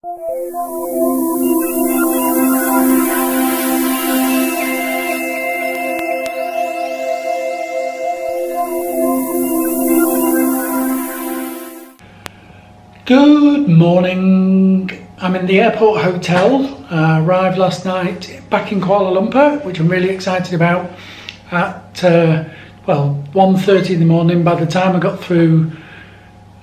Good morning. I'm in the airport hotel. Arrived last night back in Kuala Lumpur, which I'm really excited about, at 1:30 in the morning. By the time I got through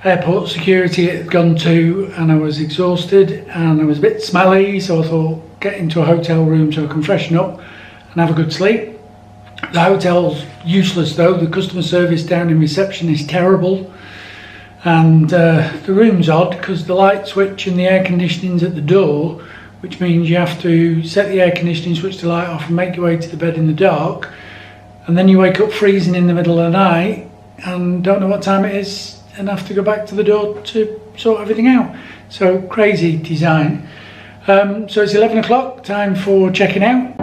airport security, it had gone to, and I was exhausted and I was a bit smelly, so I thought get into a hotel room so I can freshen up and have a good sleep. The hotel's useless though. The customer service down in reception is terrible. And the room's odd because the light switch and the air conditioning's at the door, which means you have to set the air conditioning, switch the light off and make your way to the bed in the dark, and then you wake up freezing in the middle of the night and don't know what time it is and have to go back to the door to sort everything out. So crazy design. So it's 11 o'clock, time for checking out.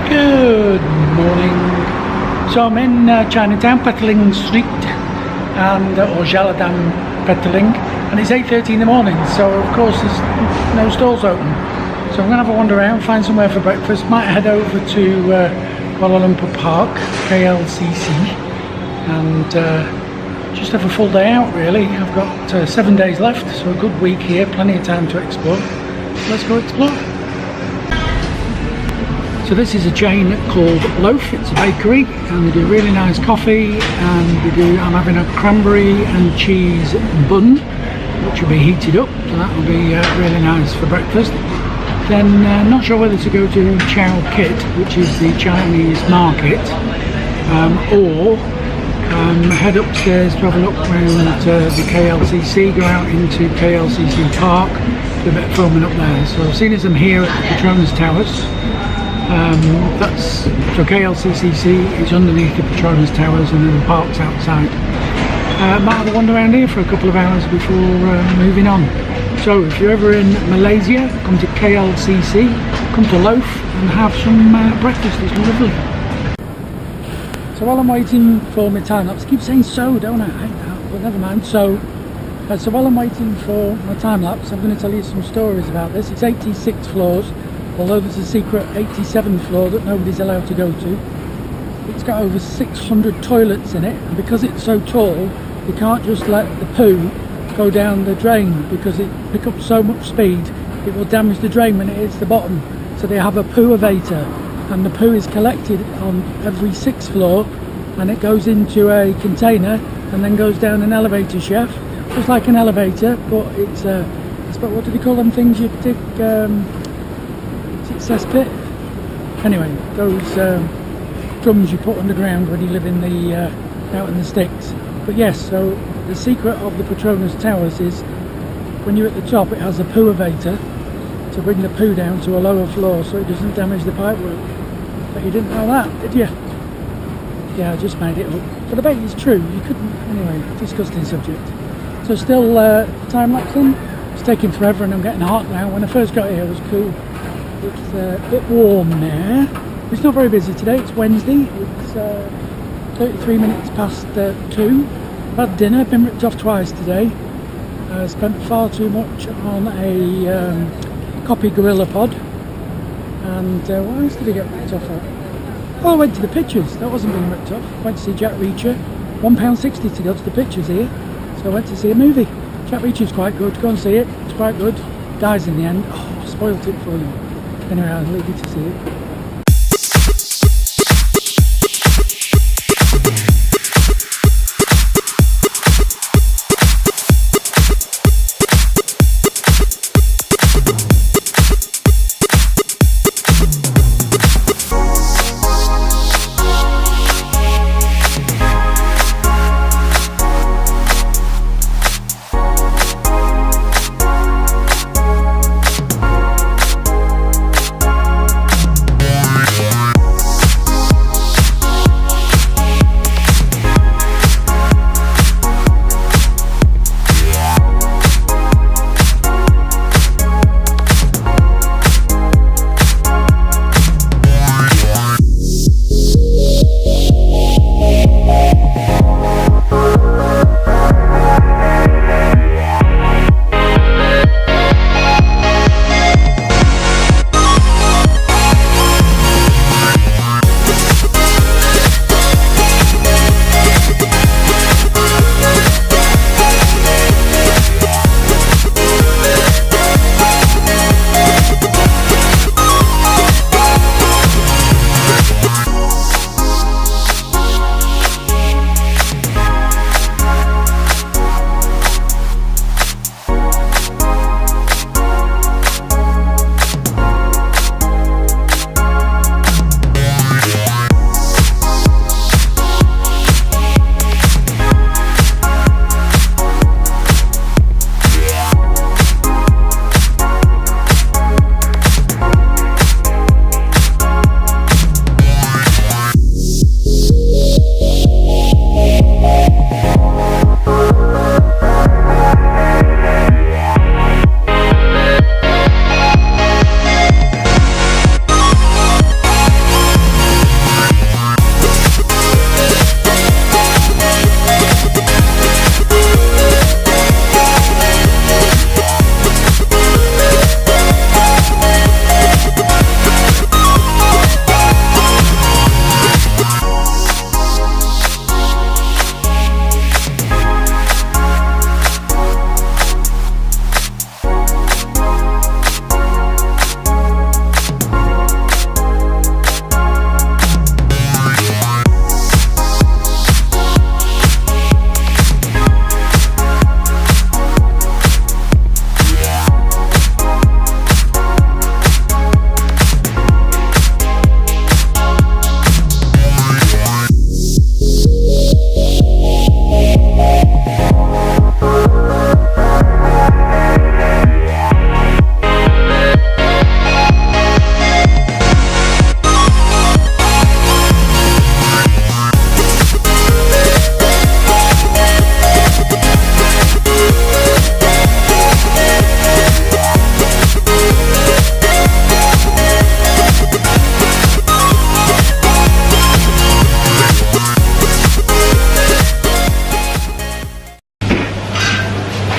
Good morning. So I'm in Chinatown, Petaling Street, and or Jaladam Petaling, and it's 8:30 in the morning. So of course there's no stalls open. So I'm gonna have a wander around, find somewhere for breakfast. Might head over to Kuala Lumpur Park, KLCC, and just have a full day out. Really, I've got 7 days left, so a good week here, plenty of time to explore. Let's go explore. So this is a chain called Loaf. It's a bakery and they do really nice coffee, and I'm having a cranberry and cheese bun which will be heated up, so that will be really nice for breakfast. Then not sure whether to go to Chow Kit, which is the Chinese market, or head upstairs to have a look around the KLCC, go out into KLCC Park, do a bit of filming up there. So seeing as I'm here at the Petronas Towers, so KLCC is underneath the Petronas Towers and then the park's outside. Might have a wander around here for a couple of hours before moving on. So if you're ever in Malaysia, come to KLCC, come to Loaf and have some breakfast. It's lovely. So while I'm waiting for my time lapse, I keep saying so, don't I? I hate that, but never mind. So while I'm waiting for my time lapse, I'm going to tell you some stories about this. It's 86 floors. Although there's a secret 87th floor that nobody's allowed to go to. It's got over 600 toilets in it, and because it's so tall, you can't just let the poo go down the drain because it picks up so much speed, it will damage the drain when it hits the bottom. So they have a poo elevator, and the poo is collected on every 6th floor, and it goes into a container and then goes down an elevator shaft, just like an elevator, but it's what do they call them things you dig? Cesspit. Anyway, those drums you put underground when you live in the out in the sticks. But yes, so the secret of the Petronas Towers is when you're at the top, it has a poo elevator to bring the poo down to a lower floor so it doesn't damage the pipework. But you didn't know that, did you? Yeah, I just made it up. But I bet it's true. You couldn't... Anyway, disgusting subject. So still time lapsing. It's taking forever and I'm getting hot now. When I first got here it was cool. It's a bit warm now. It's not very busy today. It's Wednesday. It's 33 minutes past 2. I've had dinner. I've been ripped off twice today. I spent far too much on a copy gorilla pod. And what else did I get ripped off at? Oh, I went to the pictures. That wasn't being ripped off. Went to see Jack Reacher. £1.60 to go to the pictures here. So I went to see a movie. Jack Reacher's quite good. Go and see it. It's quite good. Dies in the end. Oh, I spoiled it for you. Anyway, I'll leave you to see it.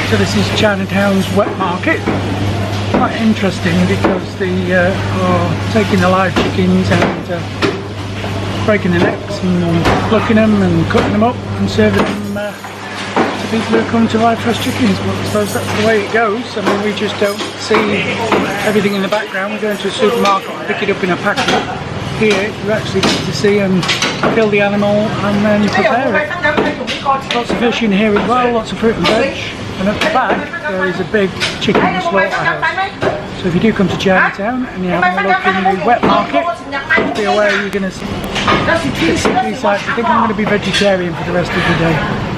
So this is Chinatown's wet market. Quite interesting because they are taking the live chickens and breaking the necks and plucking them and cutting them up and serving them to people who come to buy fresh chickens. But I suppose that's the way it goes. I mean, we just don't see everything in the background. We go into a supermarket and pick it up in a packet. Here you actually get to see and kill the animal and then prepare it. Lots of fish in here as well, lots of fruit and veg. And at the back there is a big chicken slaughterhouse. So if you do come to Chinatown and you're having a look in the wet market, just be aware you're going to see these sites. I think I'm going to be vegetarian for the rest of the day.